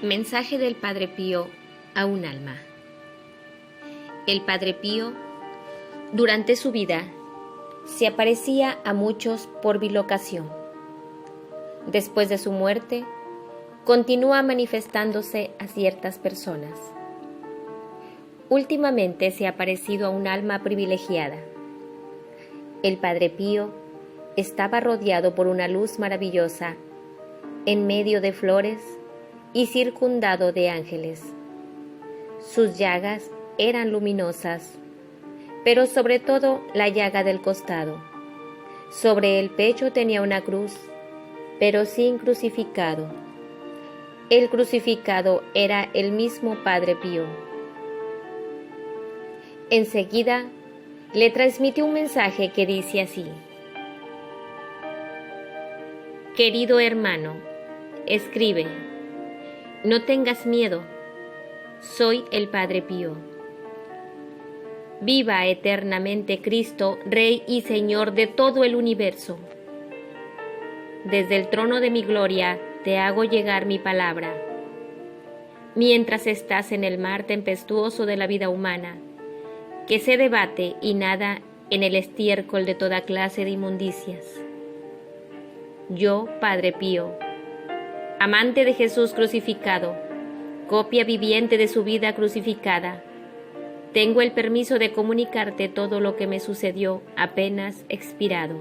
Mensaje del Padre Pío a un alma. El Padre Pío, durante su vida, se aparecía a muchos por bilocación. Después de su muerte, continúa manifestándose a ciertas personas. Últimamente se ha aparecido a un alma privilegiada. El Padre Pío estaba rodeado por una luz maravillosa, en medio de flores y circundado de ángeles. Sus llagas eran luminosas, pero sobre todo la llaga del costado. Sobre el pecho tenía una cruz, pero sin crucificado. El crucificado era el mismo Padre Pío. Enseguida le transmitió un mensaje que dice así: Querido hermano, escribe, no tengas miedo, soy el Padre Pío. Viva eternamente Cristo, Rey y Señor de todo el universo. Desde el trono de mi gloria te hago llegar mi palabra. Mientras estás en el mar tempestuoso de la vida humana, que se debate y nada en el estiércol de toda clase de inmundicias. Yo, Padre Pío, amante de Jesús crucificado, copia viviente de su vida crucificada, tengo el permiso de comunicarte todo lo que me sucedió apenas expirado.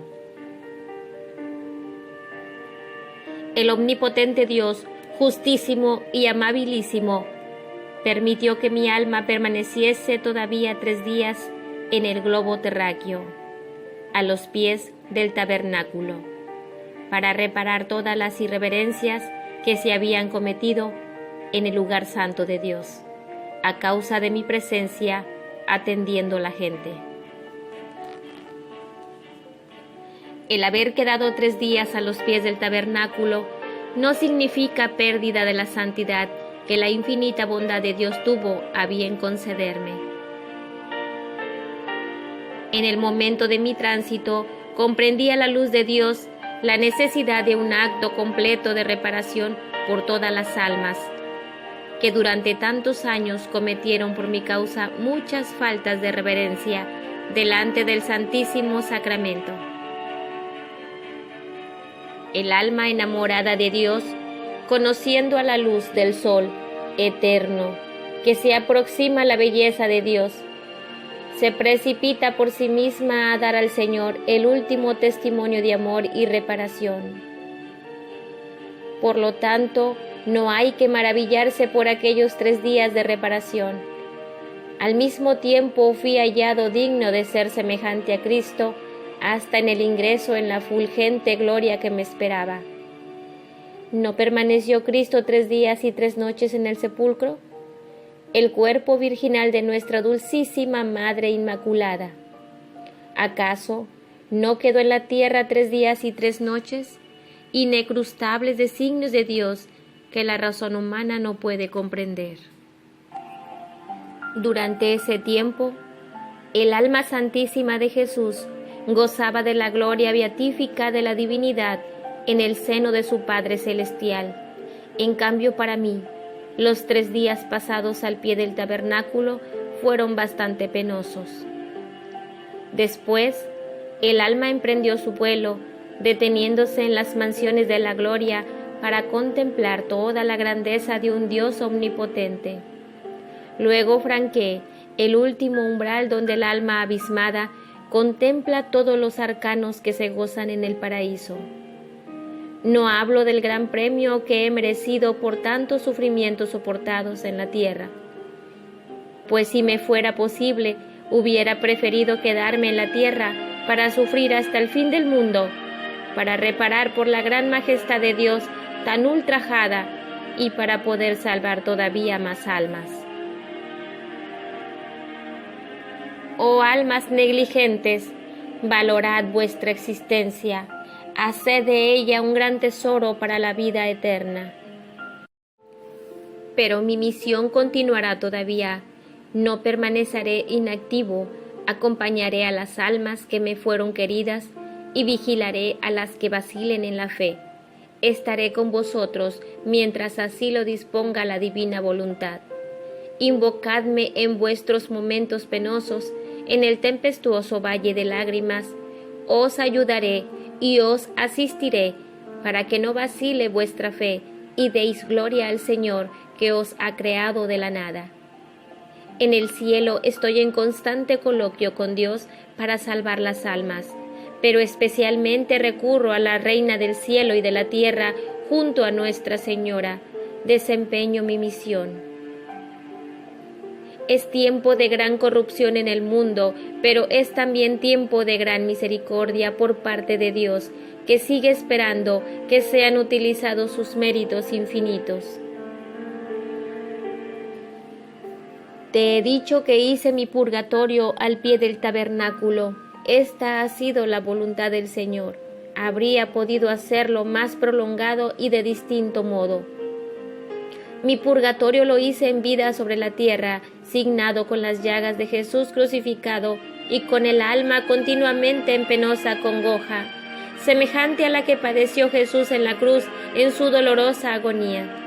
El omnipotente Dios, justísimo y amabilísimo, permitió que mi alma permaneciese todavía 3 días en el globo terráqueo, a los pies del tabernáculo, para reparar todas las irreverencias que se habían cometido en el lugar santo de Dios, a causa de mi presencia atendiendo la gente. El haber quedado 3 días a los pies del tabernáculo no significa pérdida de la santidad que la infinita bondad de Dios tuvo a bien concederme. En el momento de mi tránsito comprendí a la luz de Dios la necesidad de un acto completo de reparación por todas las almas, que durante tantos años cometieron por mi causa muchas faltas de reverencia delante del Santísimo Sacramento. El alma enamorada de Dios, conociendo a la luz del sol eterno, que se aproxima a la belleza de Dios, se precipita por sí misma a dar al Señor el último testimonio de amor y reparación. Por lo tanto, no hay que maravillarse por aquellos 3 días de reparación. Al mismo tiempo fui hallado digno de ser semejante a Cristo hasta en el ingreso en la fulgente gloria que me esperaba. ¿No permaneció Cristo 3 días y 3 noches en el sepulcro? El cuerpo virginal de nuestra dulcísima Madre Inmaculada. ¿Acaso no quedó en la tierra 3 días y 3 noches? Inecrustables designios de Dios que la razón humana no puede comprender. Durante ese tiempo, el alma santísima de Jesús gozaba de la gloria beatífica de la divinidad en el seno de su Padre Celestial. En cambio, para mí, los 3 días pasados al pie del tabernáculo fueron bastante penosos. Después, el alma emprendió su vuelo, deteniéndose en las mansiones de la gloria para contemplar toda la grandeza de un Dios omnipotente. Luego franqué el último umbral donde el alma abismada contempla todos los arcanos que se gozan en el paraíso. No hablo del gran premio que he merecido por tantos sufrimientos soportados en la tierra, pues si me fuera posible, hubiera preferido quedarme en la tierra para sufrir hasta el fin del mundo, para reparar por la gran majestad de Dios tan ultrajada y para poder salvar todavía más almas. Oh almas negligentes, valorad vuestra existencia, haced de ella un gran tesoro para la vida eterna. Pero mi misión continuará todavía, no permaneceré inactivo, acompañaré a las almas que me fueron queridas y vigilaré a las que vacilen en la fe, Estaré con vosotros mientras así lo disponga la divina voluntad. Invocadme en vuestros momentos penosos, en el tempestuoso valle de lágrimas. Os ayudaré y os asistiré, para que no vacile vuestra fe y deis gloria al Señor que os ha creado de la nada. En el cielo estoy en constante coloquio con Dios para salvar las almas, pero especialmente recurro a la Reina del cielo y de la tierra junto a Nuestra Señora. Desempeño mi misión. Es tiempo de gran corrupción en el mundo, pero es también tiempo de gran misericordia por parte de Dios, que sigue esperando que sean utilizados sus méritos infinitos. Te he dicho que hice mi purgatorio al pie del tabernáculo. Esta ha sido la voluntad del Señor. Habría podido hacerlo más prolongado y de distinto modo. Mi purgatorio lo hice en vida sobre la tierra, signado con las llagas de Jesús crucificado y con el alma continuamente en penosa congoja, semejante a la que padeció Jesús en la cruz en su dolorosa agonía.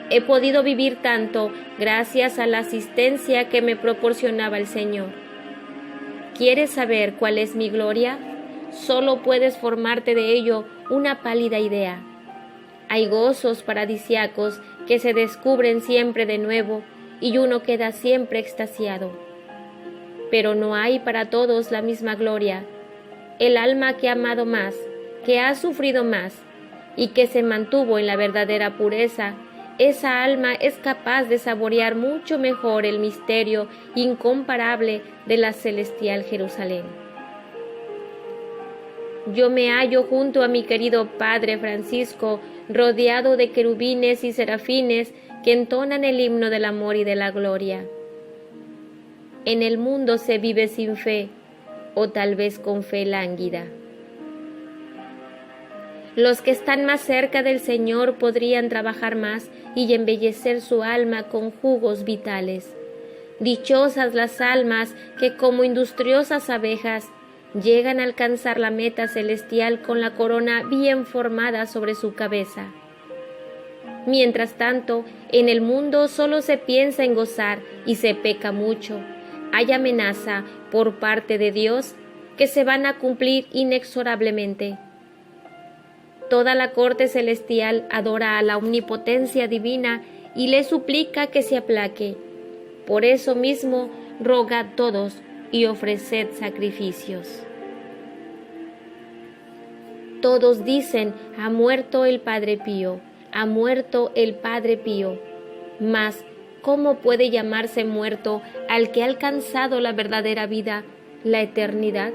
He podido vivir tanto gracias a la asistencia que me proporcionaba el Señor. ¿Quieres saber cuál es mi gloria? Solo puedes formarte de ello una pálida idea. Hay gozos paradisíacos que se descubren siempre de nuevo y uno queda siempre extasiado. Pero no hay para todos la misma gloria. El alma que ha amado más, que ha sufrido más y que se mantuvo en la verdadera pureza, esa alma es capaz de saborear mucho mejor el misterio incomparable de la celestial Jerusalén. Yo me hallo junto a mi querido Padre Francisco, rodeado de querubines y serafines que entonan el himno del amor y de la gloria. En el mundo se vive sin fe, o tal vez con fe lánguida. Los que están más cerca del Señor podrían trabajar más y embellecer su alma con jugos vitales. Dichosas las almas que, como industriosas abejas, llegan a alcanzar la meta celestial con la corona bien formada sobre su cabeza. Mientras tanto, en el mundo solo se piensa en gozar y se peca mucho. Hay amenaza por parte de Dios que se van a cumplir inexorablemente. Toda la corte celestial adora a la omnipotencia divina y le suplica que se aplaque. Por eso mismo, rogad todos y ofreced sacrificios. Todos dicen, ha muerto el Padre Pío, ha muerto el Padre Pío. Mas, ¿cómo puede llamarse muerto al que ha alcanzado la verdadera vida, la eternidad?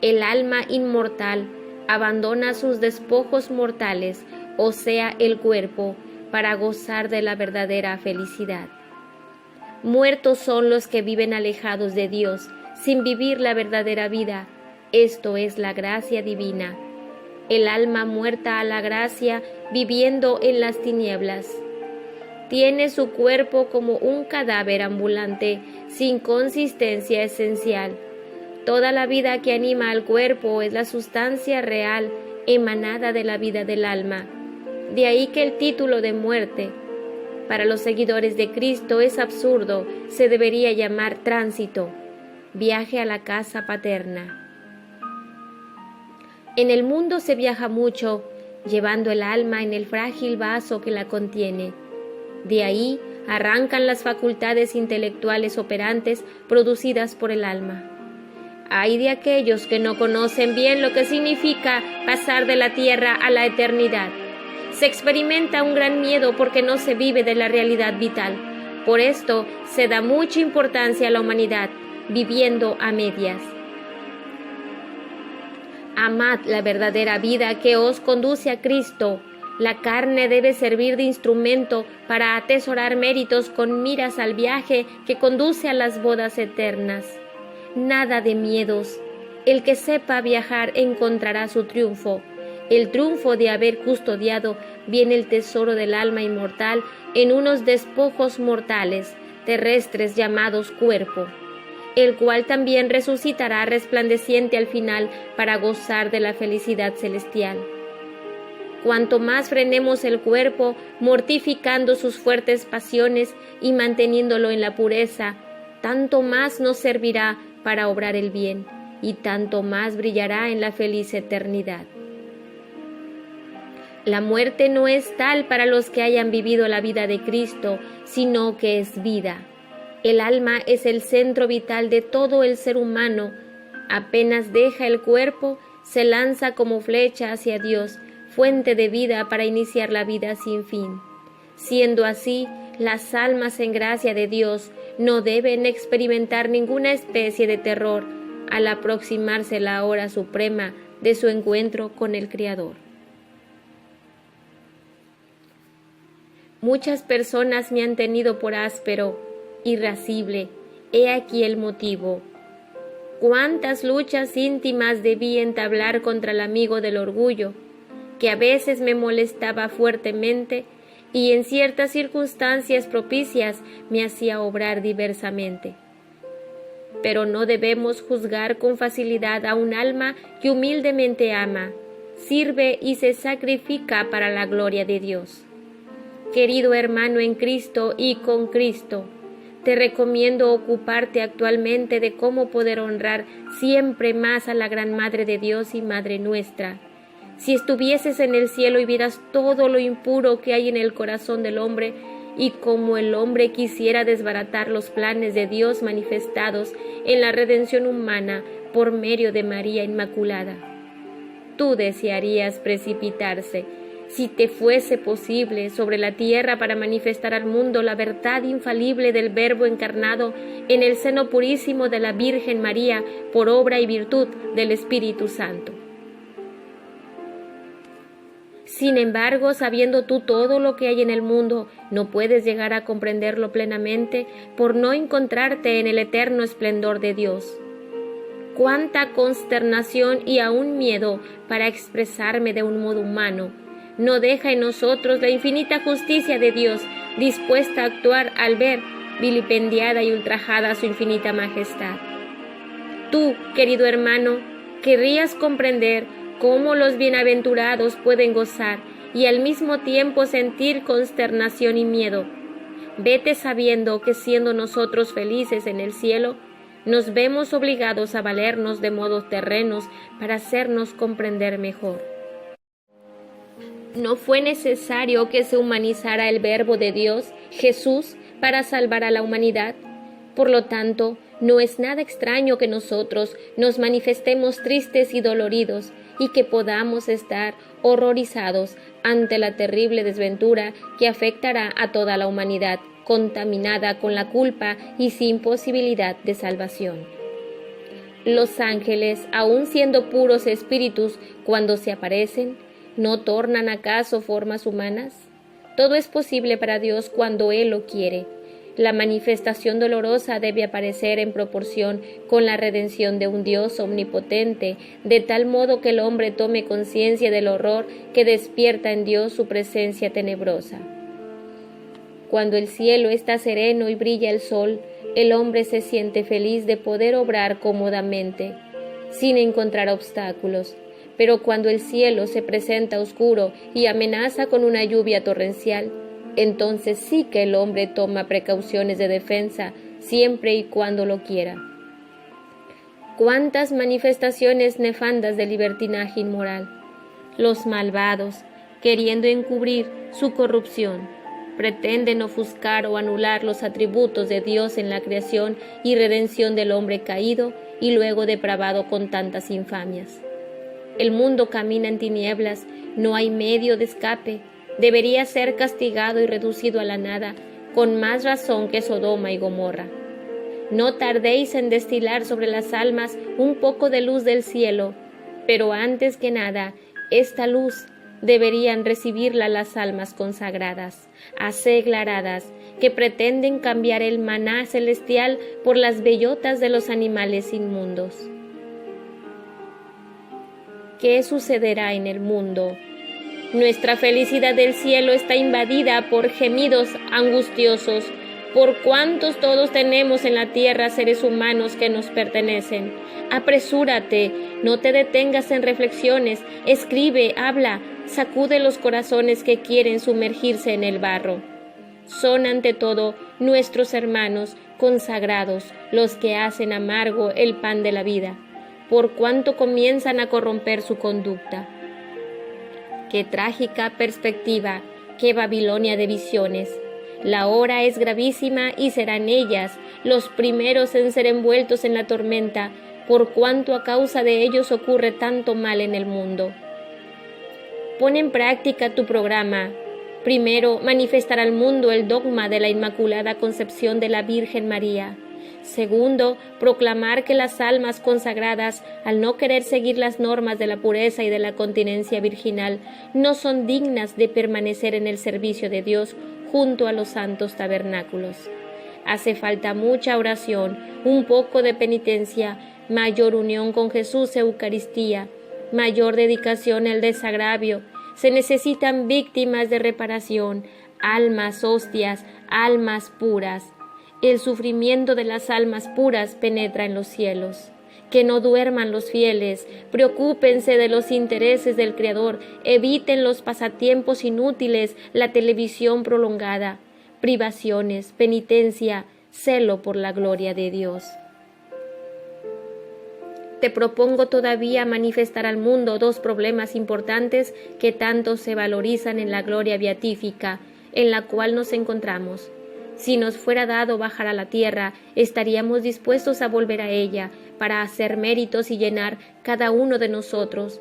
El alma inmortal abandona sus despojos mortales, o sea, el cuerpo, para gozar de la verdadera felicidad. Muertos son los que viven alejados de Dios, sin vivir la verdadera vida. Esto es la gracia divina. El alma muerta a la gracia, viviendo en las tinieblas. Tiene su cuerpo como un cadáver ambulante, sin consistencia esencial. Toda la vida que anima al cuerpo es la sustancia real emanada de la vida del alma. De ahí que el título de muerte, para los seguidores de Cristo, es absurdo, se debería llamar tránsito, viaje a la casa paterna. En el mundo se viaja mucho, llevando el alma en el frágil vaso que la contiene. De ahí arrancan las facultades intelectuales operantes producidas por el alma. Ay de aquellos que no conocen bien lo que significa pasar de la tierra a la eternidad. Se experimenta un gran miedo porque no se vive de la realidad vital. Por esto se da mucha importancia a la humanidad, viviendo a medias. Amad la verdadera vida que os conduce a Cristo. La carne debe servir de instrumento para atesorar méritos con miras al viaje que conduce a las bodas eternas. Nada de miedos. El que sepa viajar encontrará su triunfo. El triunfo de haber custodiado bien el tesoro del alma inmortal en unos despojos mortales, terrestres llamados cuerpo, el cual también resucitará resplandeciente al final para gozar de la felicidad celestial. Cuanto más frenemos el cuerpo, mortificando sus fuertes pasiones y manteniéndolo en la pureza, tanto más nos servirá para obrar el bien y tanto más brillará en la feliz eternidad. La muerte no es tal para los que hayan vivido la vida de Cristo, sino que es vida. El alma es el centro vital de todo el ser humano. Apenas deja el cuerpo, se lanza como flecha hacia Dios, fuente de vida para iniciar la vida sin fin. Siendo así, las almas en gracia de Dios no deben experimentar ninguna especie de terror al aproximarse la hora suprema de su encuentro con el Creador. Muchas personas me han tenido por áspero, irascible. He aquí el motivo. Cuántas luchas íntimas debí entablar contra el amigo del orgullo, que a veces me molestaba fuertemente y en ciertas circunstancias propicias me hacía obrar diversamente. Pero no debemos juzgar con facilidad a un alma que humildemente ama, sirve y se sacrifica para la gloria de Dios. Querido hermano en Cristo y con Cristo, te recomiendo ocuparte actualmente de cómo poder honrar siempre más a la gran Madre de Dios y Madre nuestra. Si estuvieses en el cielo y vieras todo lo impuro que hay en el corazón del hombre, y como el hombre quisiera desbaratar los planes de Dios manifestados en la redención humana por medio de María Inmaculada, tú desearías precipitarse, si te fuese posible, sobre la tierra para manifestar al mundo la verdad infalible del Verbo encarnado en el seno purísimo de la Virgen María por obra y virtud del Espíritu Santo. Sin embargo, sabiendo tú todo lo que hay en el mundo, no puedes llegar a comprenderlo plenamente por no encontrarte en el eterno esplendor de Dios. Cuánta consternación y aún miedo para expresarme de un modo humano no deja en nosotros la infinita justicia de Dios, dispuesta a actuar al ver vilipendiada y ultrajada su infinita majestad. Tú, querido hermano, querrías comprender cómo los bienaventurados pueden gozar y al mismo tiempo sentir consternación y miedo. Vete sabiendo que siendo nosotros felices en el cielo, nos vemos obligados a valernos de modos terrenos para hacernos comprender mejor. No fue necesario que se humanizara el Verbo de Dios, Jesús, para salvar a la humanidad. Por lo tanto, no es nada extraño que nosotros nos manifestemos tristes y doloridos y que podamos estar horrorizados ante la terrible desventura que afectará a toda la humanidad, contaminada con la culpa y sin posibilidad de salvación. Los ángeles, aun siendo puros espíritus, cuando se aparecen, ¿no tornan acaso formas humanas? Todo es posible para Dios cuando Él lo quiere. La manifestación dolorosa debe aparecer en proporción con la redención de un Dios omnipotente, de tal modo que el hombre tome conciencia del horror que despierta en Dios su presencia tenebrosa. Cuando el cielo está sereno y brilla el sol, el hombre se siente feliz de poder obrar cómodamente, sin encontrar obstáculos. Pero cuando el cielo se presenta oscuro y amenaza con una lluvia torrencial, entonces sí que el hombre toma precauciones de defensa siempre y cuando lo quiera. Cuántas manifestaciones nefandas de libertinaje inmoral. Los malvados, queriendo encubrir su corrupción, pretenden ofuscar o anular los atributos de Dios en la creación y redención del hombre caído y luego depravado con tantas infamias. El mundo camina en tinieblas, no hay medio de escape, debería ser castigado y reducido a la nada, con más razón que Sodoma y Gomorra. No tardéis en destilar sobre las almas un poco de luz del cielo, pero antes que nada, esta luz deberían recibirla las almas consagradas, aseglaradas, que pretenden cambiar el maná celestial por las bellotas de los animales inmundos. ¿Qué sucederá en el mundo? Nuestra felicidad del cielo está invadida por gemidos angustiosos, por cuantos todos tenemos en la tierra seres humanos que nos pertenecen. Apresúrate, no te detengas en reflexiones, escribe, habla, sacude los corazones que quieren sumergirse en el barro. Son ante todo nuestros hermanos consagrados los que hacen amargo el pan de la vida, por cuanto comienzan a corromper su conducta. Qué trágica perspectiva, qué Babilonia de visiones. La hora es gravísima y serán ellas los primeros en ser envueltos en la tormenta, por cuanto a causa de ellos ocurre tanto mal en el mundo. Pon en práctica tu programa. Primero, manifestar al mundo el dogma de la Inmaculada Concepción de la Virgen María. Segundo, proclamar que las almas consagradas, al no querer seguir las normas de la pureza y de la continencia virginal, no son dignas de permanecer en el servicio de Dios junto a los santos tabernáculos. Hace falta mucha oración, un poco de penitencia, mayor unión con Jesús, Eucaristía, mayor dedicación al desagravio. Se necesitan víctimas de reparación, almas hostias, almas puras. El sufrimiento de las almas puras penetra en los cielos. Que no duerman los fieles, preocúpense de los intereses del Creador, eviten los pasatiempos inútiles, la televisión prolongada, privaciones, penitencia, celo por la gloria de Dios. Te propongo todavía manifestar al mundo dos problemas importantes que tanto se valorizan en la gloria beatífica en la cual nos encontramos. Si nos fuera dado bajar a la tierra, estaríamos dispuestos a volver a ella para hacer méritos y llenar cada uno de nosotros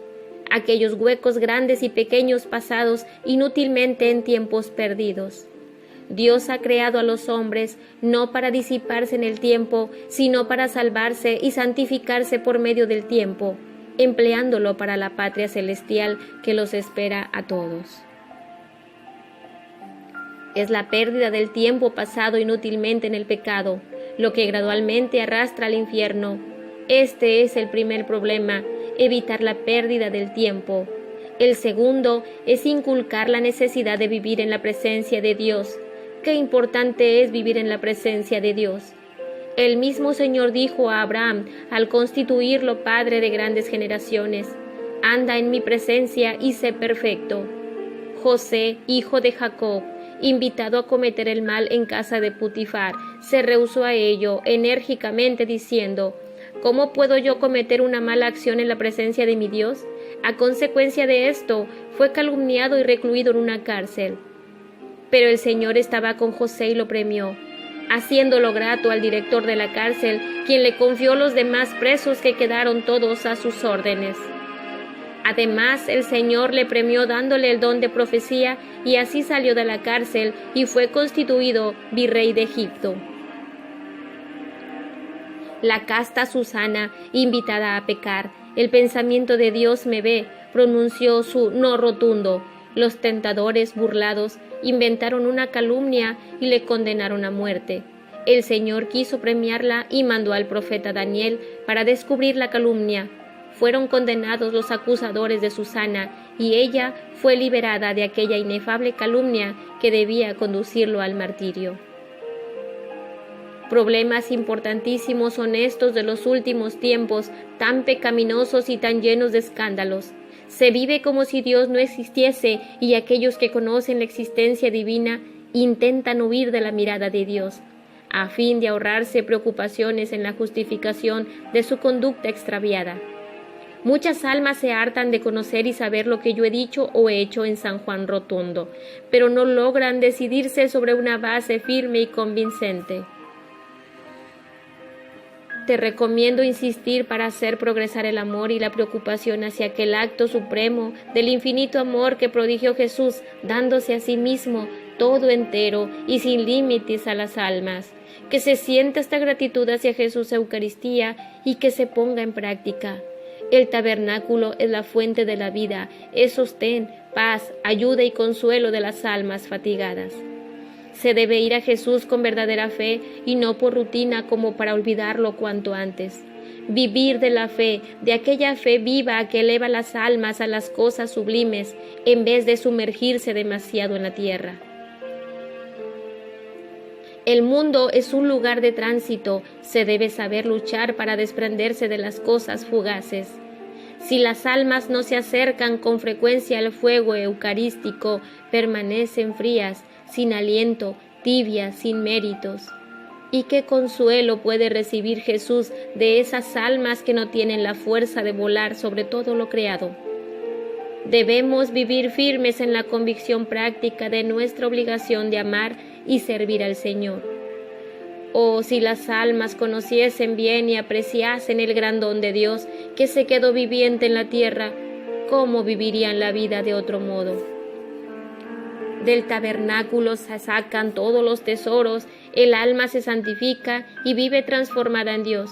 aquellos huecos grandes y pequeños pasados inútilmente en tiempos perdidos. Dios ha creado a los hombres no para disiparse en el tiempo, sino para salvarse y santificarse por medio del tiempo, empleándolo para la patria celestial que los espera a todos. Es la pérdida del tiempo pasado inútilmente en el pecado, lo que gradualmente arrastra al infierno. Este es el primer problema, evitar la pérdida del tiempo. El segundo es inculcar la necesidad de vivir en la presencia de Dios. Qué importante es vivir en la presencia de Dios. El mismo Señor dijo a Abraham al constituirlo padre de grandes generaciones: anda en mi presencia y sé perfecto. José, hijo de Jacob, invitado a cometer el mal en casa de Putifar, se rehusó a ello enérgicamente diciendo: ¿cómo puedo yo cometer una mala acción en la presencia de mi Dios? A consecuencia de esto, fue calumniado y recluido en una cárcel. Pero el Señor estaba con José y lo premió, haciéndolo grato al director de la cárcel, quien le confió los demás presos que quedaron todos a sus órdenes. Además, el Señor le premió dándole el don de profecía y así salió de la cárcel y fue constituido virrey de Egipto. La casta Susana, invitada a pecar, el pensamiento de Dios me ve, pronunció su no rotundo. Los tentadores, burlados, inventaron una calumnia y le condenaron a muerte. El Señor quiso premiarla y mandó al profeta Daniel para descubrir la calumnia. Fueron condenados los acusadores de Susana y ella fue liberada de aquella inefable calumnia que debía conducirlo al martirio. Problemas importantísimos son estos de los últimos tiempos, tan pecaminosos y tan llenos de escándalos. Se vive como si Dios no existiese y aquellos que conocen la existencia divina intentan huir de la mirada de Dios, a fin de ahorrarse preocupaciones en la justificación de su conducta extraviada. Muchas almas se hartan de conocer y saber lo que yo he dicho o he hecho en San Juan Rotundo, pero no logran decidirse sobre una base firme y convincente. Te recomiendo insistir para hacer progresar el amor y la preocupación hacia aquel acto supremo del infinito amor que prodigió Jesús, dándose a sí mismo todo entero y sin límites a las almas. Que se sienta esta gratitud hacia Jesús Eucaristía y que se ponga en práctica. El tabernáculo es la fuente de la vida, es sostén, paz, ayuda y consuelo de las almas fatigadas. Se debe ir a Jesús con verdadera fe y no por rutina como para olvidarlo cuanto antes. Vivir de la fe, de aquella fe viva que eleva las almas a las cosas sublimes, en vez de sumergirse demasiado en la tierra. El mundo es un lugar de tránsito, se debe saber luchar para desprenderse de las cosas fugaces. Si las almas no se acercan con frecuencia al fuego eucarístico, permanecen frías, sin aliento, tibias, sin méritos. ¿Y qué consuelo puede recibir Jesús de esas almas que no tienen la fuerza de volar sobre todo lo creado? Debemos vivir firmes en la convicción práctica de nuestra obligación de amar y servir al Señor. Oh, si las almas conociesen bien y apreciasen el gran don de Dios que se quedó viviente en la tierra, ¿cómo vivirían la vida de otro modo? Del tabernáculo se sacan todos los tesoros, el alma se santifica y vive transformada en Dios.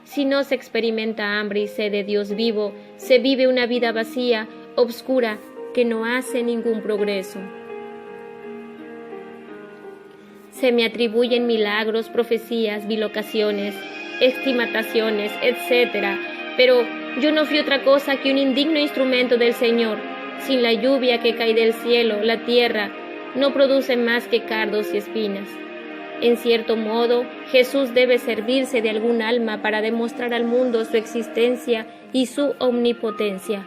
Si no se experimenta hambre y sed de Dios vivo, se vive una vida vacía, obscura, que no hace ningún progreso. Se me atribuyen milagros, profecías, bilocaciones, estimataciones, etc. Pero yo no fui otra cosa que un indigno instrumento del Señor. Sin la lluvia que cae del cielo, la tierra no produce más que cardos y espinas. En cierto modo, Jesús debe servirse de algún alma para demostrar al mundo su existencia y su omnipotencia.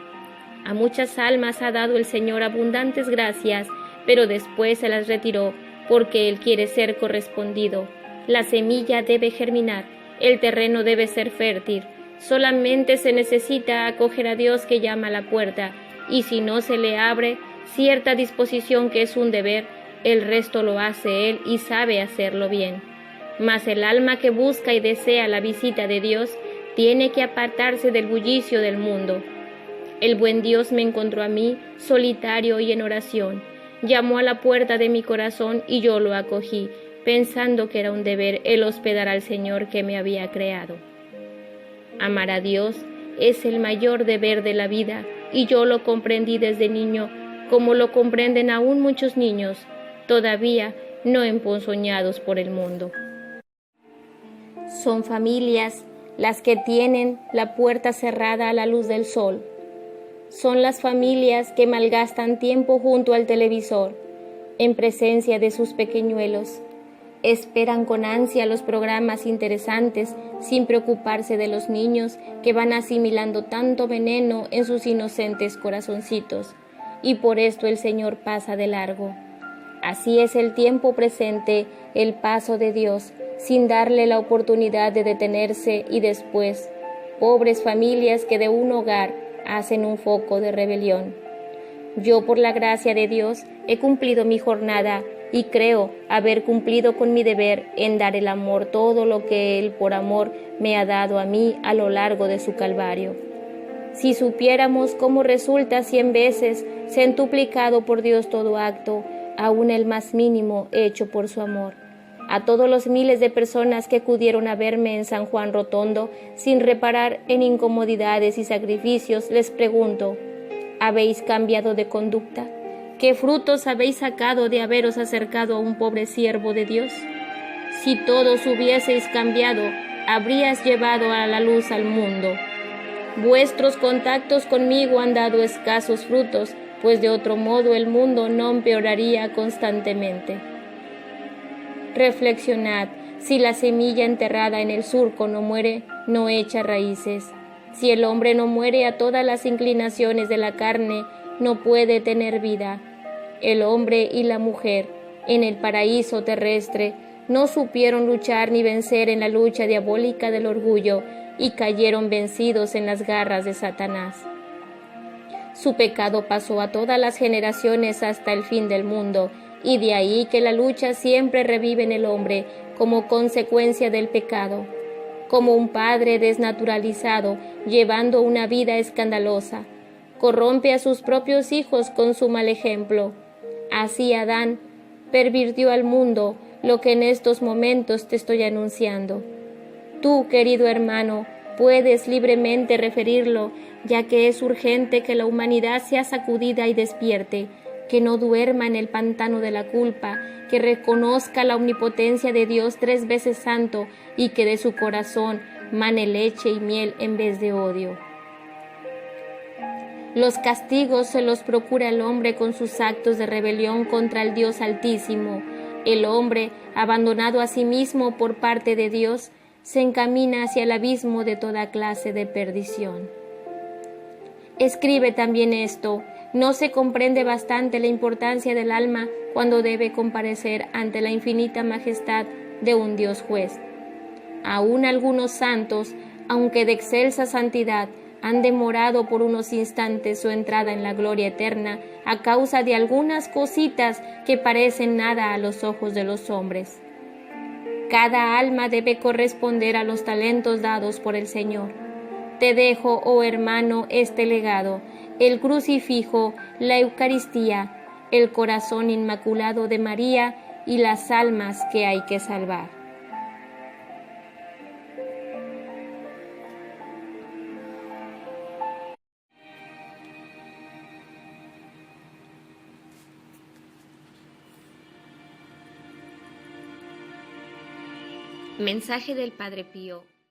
A muchas almas ha dado el Señor abundantes gracias, pero después se las retiró, porque Él quiere ser correspondido. La semilla debe germinar, el terreno debe ser fértil. Solamente se necesita acoger a Dios que llama a la puerta, y si no se le abre cierta disposición que es un deber, el resto lo hace Él y sabe hacerlo bien. Mas el alma que busca y desea la visita de Dios tiene que apartarse del bullicio del mundo. El buen Dios me encontró a mí, solitario y en oración. Llamó a la puerta de mi corazón y yo lo acogí, pensando que era un deber el hospedar al Señor que me había creado. Amar a Dios es el mayor deber de la vida, y yo lo comprendí desde niño, como lo comprenden aún muchos niños, todavía no emponzoñados por el mundo. Son familias las que tienen la puerta cerrada a la luz del sol. Son las familias que malgastan tiempo junto al televisor, en presencia de sus pequeñuelos. Esperan con ansia los programas interesantes, sin preocuparse de los niños que van asimilando tanto veneno en sus inocentes corazoncitos, y por esto el Señor pasa de largo. Así es el tiempo presente, el paso de Dios, sin darle la oportunidad de detenerse, y después, pobres familias que de un hogar hacen un foco de rebelión. Yo, por la gracia de Dios, he cumplido mi jornada y creo haber cumplido con mi deber en dar el amor todo lo que Él por amor me ha dado a mí a lo largo de su Calvario. Si supiéramos cómo resulta 100 veces centuplicado por Dios todo acto, aún el más mínimo hecho por su amor. A todos los miles de personas que acudieron a verme en San Juan Rotondo, sin reparar en incomodidades y sacrificios, les pregunto, ¿habéis cambiado de conducta? ¿Qué frutos habéis sacado de haberos acercado a un pobre siervo de Dios? Si todos hubieseis cambiado, habrías llevado a la luz al mundo. Vuestros contactos conmigo han dado escasos frutos, pues de otro modo el mundo no empeoraría constantemente. Reflexionad, si la semilla enterrada en el surco no muere, no echa raíces. Si el hombre no muere a todas las inclinaciones de la carne, no puede tener vida. El hombre y la mujer, en el paraíso terrestre, no supieron luchar ni vencer en la lucha diabólica del orgullo y cayeron vencidos en las garras de Satanás. Su pecado pasó a todas las generaciones hasta el fin del mundo, y de ahí que la lucha siempre revive en el hombre como consecuencia del pecado, como un padre desnaturalizado llevando una vida escandalosa, corrompe a sus propios hijos con su mal ejemplo. Así Adán pervirtió al mundo, lo que en estos momentos te estoy anunciando. Tú, querido hermano, puedes libremente referirlo, ya que es urgente que la humanidad sea sacudida y despierte, que no duerma en el pantano de la culpa, que reconozca la omnipotencia de Dios 3 veces santo y que de su corazón mane leche y miel en vez de odio. Los castigos se los procura el hombre con sus actos de rebelión contra el Dios Altísimo. El hombre, abandonado a sí mismo por parte de Dios, se encamina hacia el abismo de toda clase de perdición. Escribe también esto: no se comprende bastante la importancia del alma cuando debe comparecer ante la infinita majestad de un Dios juez. Aún algunos santos, aunque de excelsa santidad, han demorado por unos instantes su entrada en la gloria eterna a causa de algunas cositas que parecen nada a los ojos de los hombres. Cada alma debe corresponder a los talentos dados por el Señor. Te dejo, oh hermano, este legado: el crucifijo, la Eucaristía, el corazón inmaculado de María y las almas que hay que salvar. Mensaje del Padre Pío